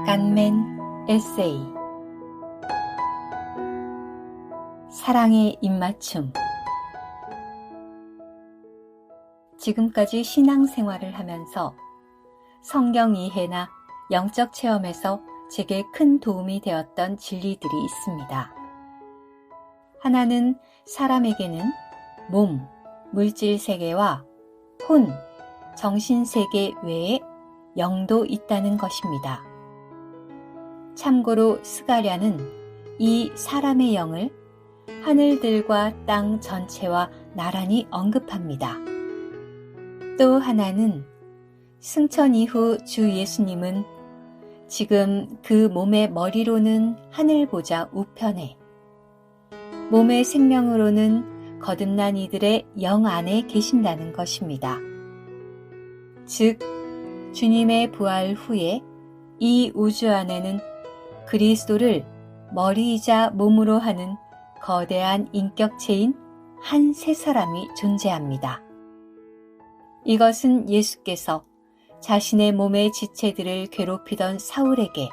간멘 에세이 사랑의 입맞춤. 지금까지 신앙생활을 하면서 성경 이해나 영적 체험에서 제게 큰 도움이 되었던 진리들이 있습니다. 하나는 사람에게는 몸, 물질 세계와 혼, 정신 세계 외에 영도 있다는 것입니다. 참고로 스가랴는 이 사람의 영을 하늘들과 땅 전체와 나란히 언급합니다. 또 하나는 승천 이후 주 예수님은 지금 그 몸의 머리로는 하늘 보좌 우편에, 몸의 생명으로는 거듭난 이들의 영 안에 계신다는 것입니다. 즉, 주님의 부활 후에 이 우주 안에는 그리스도를 머리이자 몸으로 하는 거대한 인격체인 한 세 사람이 존재합니다. 이것은 예수께서 자신의 몸의 지체들을 괴롭히던 사울에게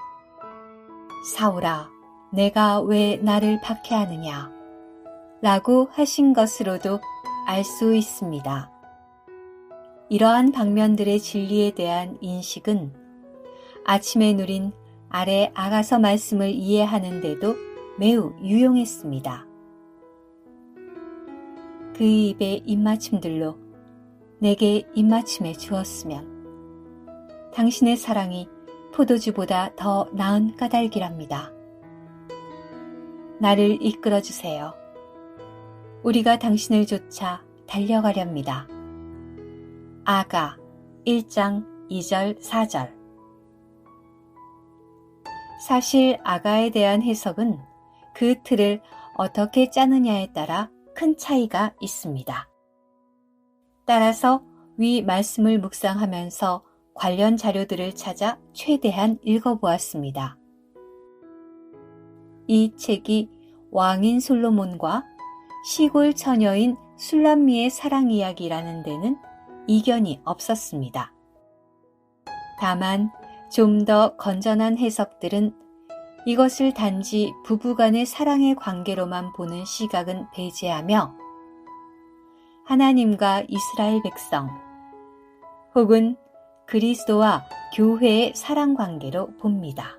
사울아, 내가 왜 나를 박해하느냐? 라고 하신 것으로도 알 수 있습니다. 이러한 방면들의 진리에 대한 인식은 아침에 누린 아래 아가서 말씀을 이해하는 데도 매우 유용했습니다. 그 입의 입맞춤들로 내게 입맞춤해 주었으면 당신의 사랑이 포도주보다 더 나은 까닭이랍니다. 나를 이끌어 주세요. 우리가 당신을 쫓아 달려가렵니다. 아가 1장 2절 4절. 사실 아가에 대한 해석은 그 틀을 어떻게 짜느냐에 따라 큰 차이가 있습니다. 따라서 위 말씀을 묵상하면서 관련 자료들을 찾아 최대한 읽어보았습니다. 이 책이 왕인 솔로몬과 시골 처녀인 술람미의 사랑 이야기라는 데는 이견이 없었습니다. 다만 좀 더 건전한 해석들은 이것을 단지 부부간의 사랑의 관계로만 보는 시각은 배제하며 하나님과 이스라엘 백성 혹은 그리스도와 교회의 사랑 관계로 봅니다.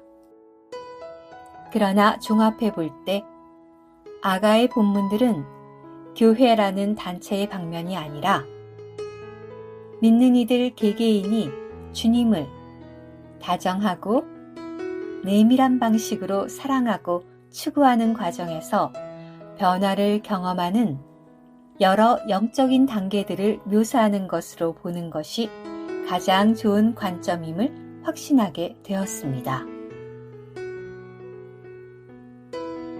그러나 종합해 볼 때 아가의 본문들은 교회라는 단체의 방면이 아니라 믿는 이들 개개인이 주님을 다정하고 내밀한 방식으로 사랑하고 추구하는 과정에서 변화를 경험하는 여러 영적인 단계들을 묘사하는 것으로 보는 것이 가장 좋은 관점임을 확신하게 되었습니다.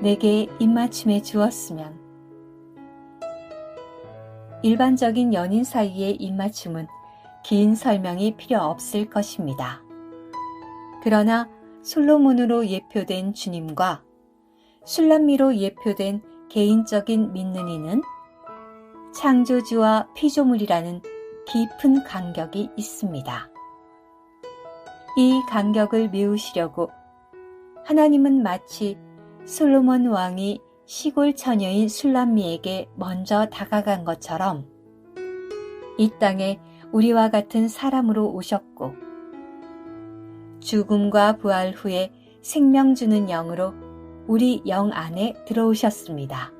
내게 입맞춤해 주었으면. 일반적인 연인 사이의 입맞춤은 긴 설명이 필요 없을 것입니다. 그러나 솔로몬으로 예표된 주님과 술람미로 예표된 개인적인 믿는 이는 창조주와 피조물이라는 깊은 간격이 있습니다. 이 간격을 메우시려고 하나님은 마치 솔로몬 왕이 시골 처녀인 술람미에게 먼저 다가간 것처럼 이 땅에 우리와 같은 사람으로 오셨고 죽음과 부활 후에 생명 주는 영으로 우리 영 안에 들어오셨습니다.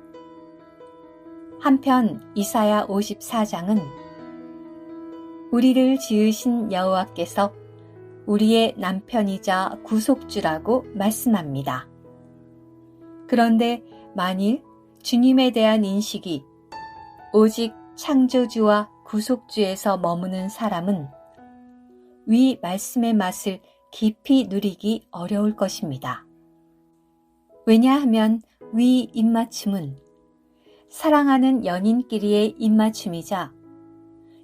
한편 이사야 54장은 우리를 지으신 여호와께서 우리의 남편이자 구속주라고 말씀합니다. 그런데 만일 주님에 대한 인식이 오직 창조주와 구속주에서 머무는 사람은 위 말씀의 맛을 깊이 누리기 어려울 것입니다. 왜냐하면 위 입맞춤은 사랑하는 연인끼리의 입맞춤이자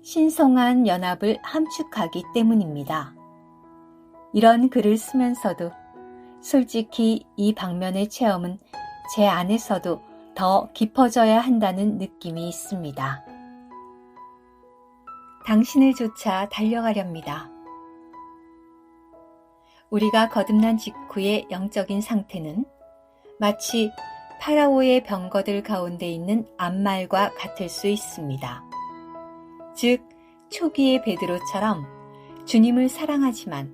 신성한 연합을 함축하기 때문입니다. 이런 글을 쓰면서도 솔직히 이 방면의 체험은 제 안에서도 더 깊어져야 한다는 느낌이 있습니다. 당신을 쫓아 달려가렵니다. 우리가 거듭난 직후의 영적인 상태는 마치 파라오의 병거들 가운데 있는 암말과 같을 수 있습니다. 즉, 초기의 베드로처럼 주님을 사랑하지만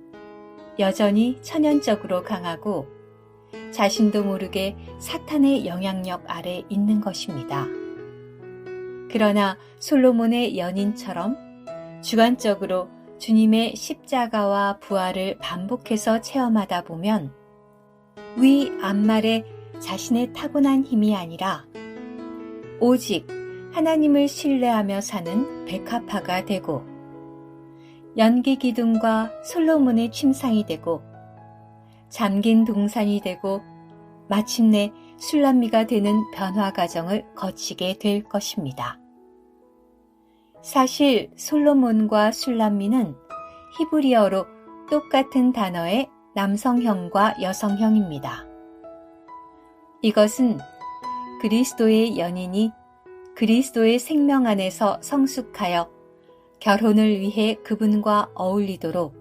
여전히 천연적으로 강하고 자신도 모르게 사탄의 영향력 아래 있는 것입니다. 그러나 솔로몬의 연인처럼 주관적으로 주님의 십자가와 부활을 반복해서 체험하다 보면 위 암말에 자신의 타고난 힘이 아니라 오직 하나님을 신뢰하며 사는 백합화가 되고 연기 기둥과 솔로몬의 침상이 되고 잠긴 동산이 되고 마침내 술람미가 되는 변화 과정을 거치게 될 것입니다. 사실 솔로몬과 술람미는 히브리어로 똑같은 단어의 남성형과 여성형입니다. 이것은 그리스도의 연인이 그리스도의 생명 안에서 성숙하여 결혼을 위해 그분과 어울리도록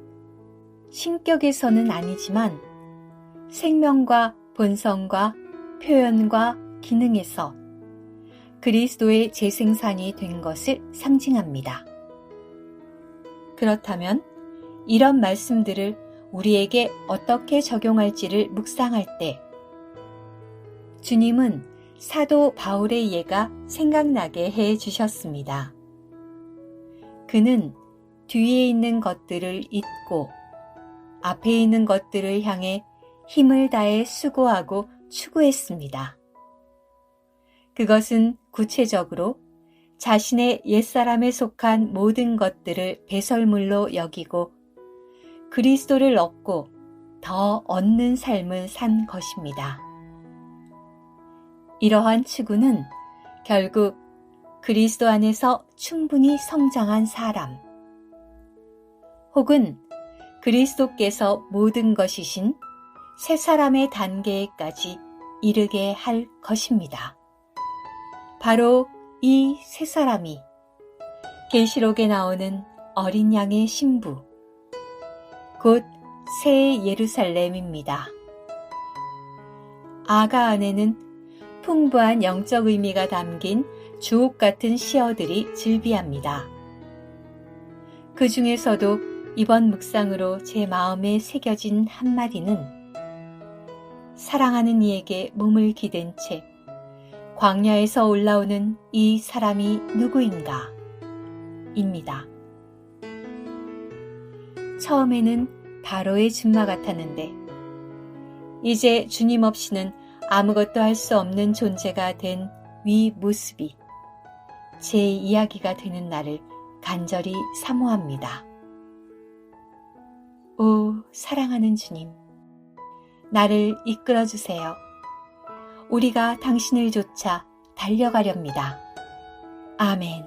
신격에서는 아니지만 생명과 본성과 표현과 기능에서 그리스도의 재생산이 된 것을 상징합니다. 그렇다면 이런 말씀들을 우리에게 어떻게 적용할지를 묵상할 때 주님은 사도 바울의 예가 생각나게 해 주셨습니다. 그는 뒤에 있는 것들을 잊고 앞에 있는 것들을 향해 힘을 다해 수고하고 추구했습니다. 그것은 구체적으로 자신의 옛사람에 속한 모든 것들을 배설물로 여기고 그리스도를 얻고 더 얻는 삶을 산 것입니다. 이러한 추구는 결국 그리스도 안에서 충분히 성장한 사람, 혹은 그리스도께서 모든 것이신 새 사람의 단계에까지 이르게 할 것입니다. 바로 이 새 사람이 계시록에 나오는 어린 양의 신부, 곧 새 예루살렘입니다. 아가 안에는 풍부한 영적 의미가 담긴 주옥 같은 시어들이 즐비합니다. 그 중에서도 이번 묵상으로 제 마음에 새겨진 한마디는 사랑하는 이에게 몸을 기댄 채 광야에서 올라오는 이 사람이 누구인가? 입니다. 처음에는 바로의 준마 같았는데 이제 주님 없이는 아무것도 할 수 없는 존재가 된 위 모습이 제 이야기가 되는 날을 간절히 사모합니다. 오, 사랑하는 주님, 나를 이끌어주세요. 우리가 당신을 좇아 달려가렵니다. 아멘.